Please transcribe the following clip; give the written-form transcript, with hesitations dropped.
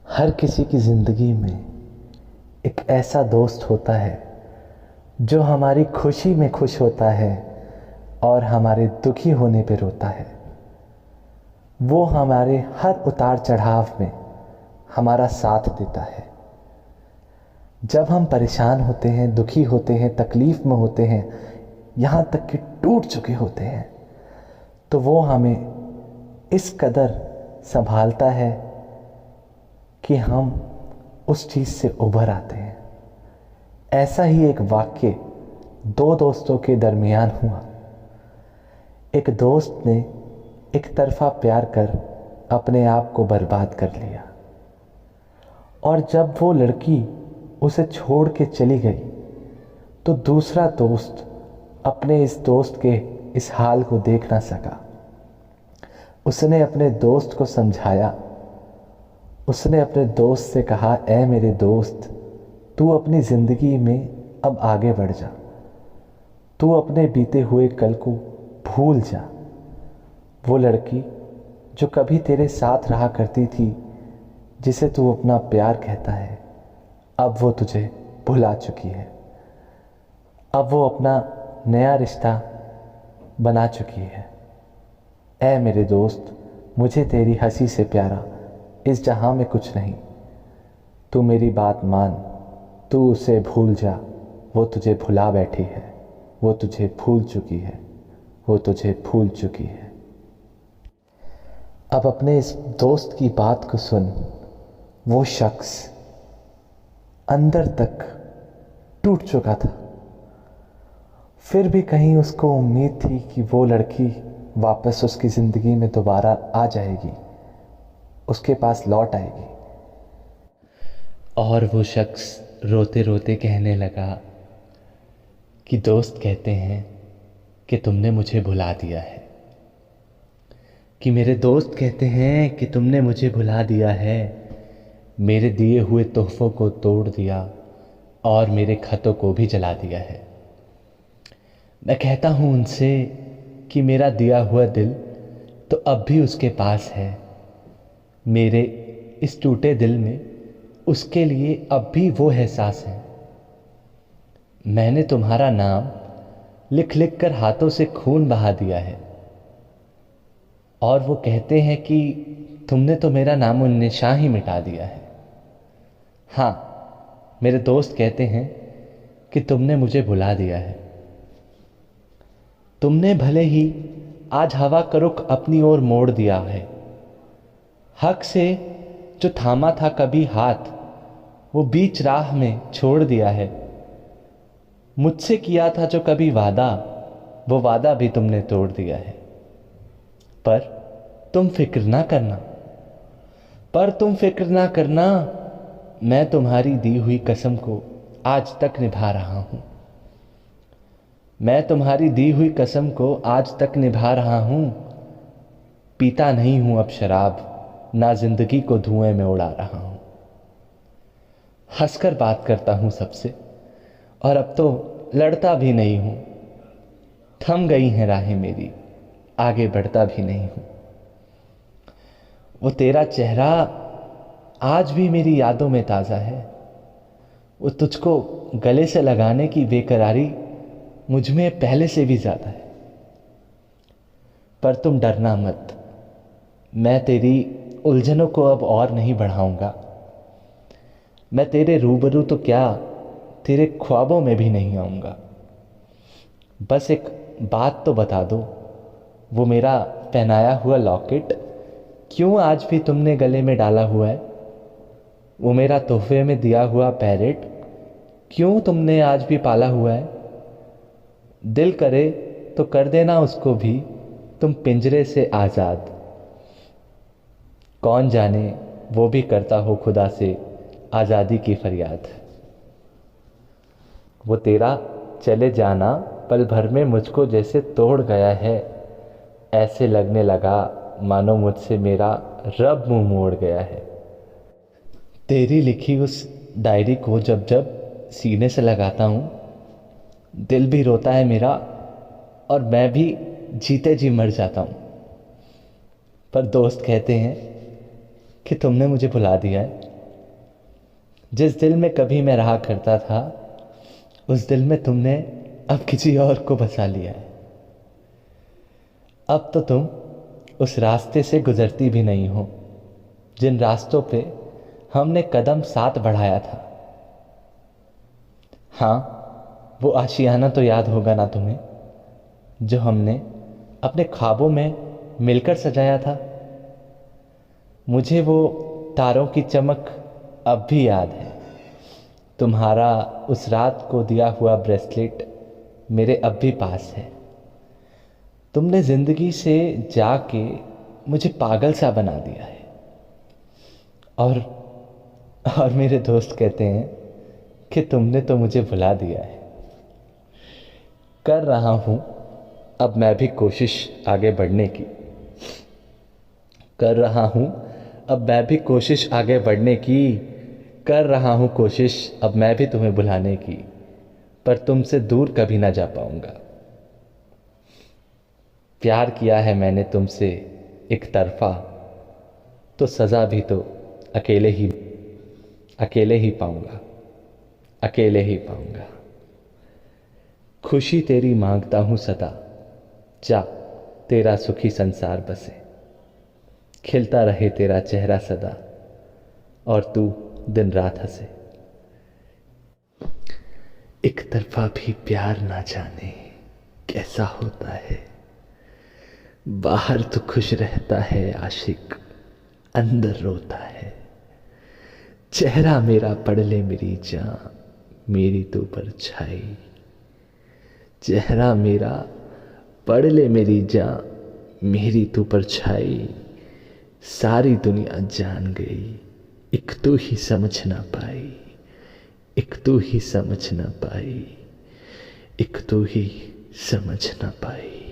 हर किसी की ज़िंदगी में एक ऐसा दोस्त होता है जो हमारी खुशी में खुश होता है और हमारे दुखी होने पे रोता है। वो हमारे हर उतार चढ़ाव में हमारा साथ देता है। जब हम परेशान होते हैं, दुखी होते हैं, तकलीफ़ में होते हैं, यहाँ तक कि टूट चुके होते हैं, तो वो हमें इस कदर संभालता है कि हम उस चीज़ से उभर आते हैं। ऐसा ही एक वाक्य दो दोस्तों के दरमियान हुआ। एक दोस्त ने एक तरफा प्यार कर अपने आप को बर्बाद कर लिया, और जब वो लड़की उसे छोड़ के चली गई तो दूसरा दोस्त अपने इस दोस्त के इस हाल को देख ना सका। उसने अपने दोस्त को समझाया। उसने अपने दोस्त से कहा, ऐ मेरे दोस्त, तू अपनी ज़िंदगी में अब आगे बढ़ जा। तू अपने बीते हुए कल को भूल जा। वो लड़की जो कभी तेरे साथ रहा करती थी, जिसे तू अपना प्यार कहता है, अब वो तुझे भुला चुकी है। अब वो अपना नया रिश्ता बना चुकी है। ऐ मेरे दोस्त, मुझे तेरी हंसी से प्यारा इस जहां में कुछ नहीं। तू मेरी बात मान, तू उसे भूल जा। वो तुझे भुला बैठी है, वो तुझे भूल चुकी है, वो तुझे भूल चुकी है। अब अपने इस दोस्त की बात को सुन। वो शख्स अंदर तक टूट चुका था, फिर भी कहीं उसको उम्मीद थी कि वो लड़की वापस उसकी ज़िंदगी में दोबारा आ जाएगी, उसके पास लौट आएगी। और वो शख्स रोते रोते कहने लगा कि दोस्त कहते हैं कि तुमने मुझे भुला दिया है, कि मेरे दोस्त कहते हैं कि तुमने मुझे भुला दिया है, मेरे दिए हुए तोहफ़ों को तोड़ दिया और मेरे खतों को भी जला दिया है। मैं कहता हूँ उनसे कि मेरा दिया हुआ दिल तो अब भी उसके पास है। मेरे इस टूटे दिल में उसके लिए अब भी वो एहसास है। मैंने तुम्हारा नाम लिख लिख कर हाथों से खून बहा दिया है, और वो कहते हैं कि तुमने तो मेरा नामो निशान ही मिटा दिया है। हाँ, मेरे दोस्त कहते हैं कि तुमने मुझे भुला दिया है। तुमने भले ही आज हवा का रुख अपनी ओर मोड़ दिया है। हक से जो थामा था कभी हाथ, वो बीच राह में छोड़ दिया है। मुझसे किया था जो कभी वादा, वो वादा भी तुमने तोड़ दिया है। पर तुम फिक्र ना करना, पर तुम फिक्र ना करना, मैं तुम्हारी दी हुई कसम को आज तक निभा रहा हूं। मैं तुम्हारी दी हुई कसम को आज तक निभा रहा हूं। पीता नहीं हूं अब शराब, ना जिंदगी को धुएं में उड़ा रहा हूं। हंसकर बात करता हूं सबसे, और अब तो लड़ता भी नहीं हूं। थम गई हैं राहें मेरी, आगे बढ़ता भी नहीं हूं। वो तेरा चेहरा आज भी मेरी यादों में ताज़ा है। वो तुझको गले से लगाने की बेकरारी मुझ में पहले से भी ज़्यादा है। पर तुम डरना मत, मैं तेरी उलझनों को अब और नहीं बढ़ाऊंगा। मैं तेरे रूबरू तो क्या, तेरे ख्वाबों में भी नहीं आऊंगा। बस एक बात तो बता दो, वो मेरा पहनाया हुआ लॉकेट क्यों आज भी तुमने गले में डाला हुआ है? वो मेरा तोहफे में दिया हुआ पैरेट क्यों तुमने आज भी पाला हुआ है? दिल करे तो कर देना उसको भी तुम पिंजरे से आज़ाद। कौन जाने वो भी करता हो खुदा से आज़ादी की फरियाद। वो तेरा चले जाना पल भर में मुझको जैसे तोड़ गया है। ऐसे लगने लगा मानो मुझसे मेरा रब मुंह मोड़ गया है। तेरी लिखी उस डायरी को जब जब सीने से लगाता हूँ, दिल भी रोता है मेरा, और मैं भी जीते जी मर जाता हूँ। पर दोस्त कहते हैं कि तुमने मुझे भुला दिया है। जिस दिल में कभी मैं रहा करता था, उस दिल में तुमने अब किसी और को बसा लिया है। अब तो तुम उस रास्ते से गुजरती भी नहीं हो जिन रास्तों पे हमने कदम साथ बढ़ाया था। हाँ, वो आशियाना तो याद होगा ना तुम्हें, जो हमने अपने ख्वाबों में मिलकर सजाया था। मुझे वो तारों की चमक अब भी याद है। तुम्हारा उस रात को दिया हुआ ब्रेसलेट मेरे अब भी पास है। तुमने जिंदगी से जाके मुझे पागल सा बना दिया है। और मेरे दोस्त कहते हैं कि तुमने तो मुझे भुला दिया है। कर रहा हूं अब मैं भी कोशिश आगे बढ़ने की। कर रहा हूं अब मैं भी कोशिश आगे बढ़ने की। कर रहा हूं कोशिश अब मैं भी तुम्हें भुलाने की, पर तुमसे दूर कभी ना जा पाऊंगा। प्यार किया है मैंने तुमसे एक तरफा, तो सजा भी तो अकेले ही पाऊंगा, अकेले ही पाऊंगा। खुशी तेरी मांगता हूं सदा, जा तेरा सुखी संसार बसे। खिलता रहे तेरा चेहरा सदा, और तू दिन रात हंसे। एक तरफा भी प्यार ना जाने कैसा होता है। बाहर तो खुश रहता है आशिक, अंदर रोता है। चेहरा मेरा पढ़ ले मेरी जान, मेरी तू परछाई। चेहरा मेरा पढ़ ले मेरी जान, मेरी तू परछाई। सारी दुनिया जान गई, एक तू ही समझ ना पाई। एक तू ही समझ ना पाई, एक तू ही समझ ना पाई।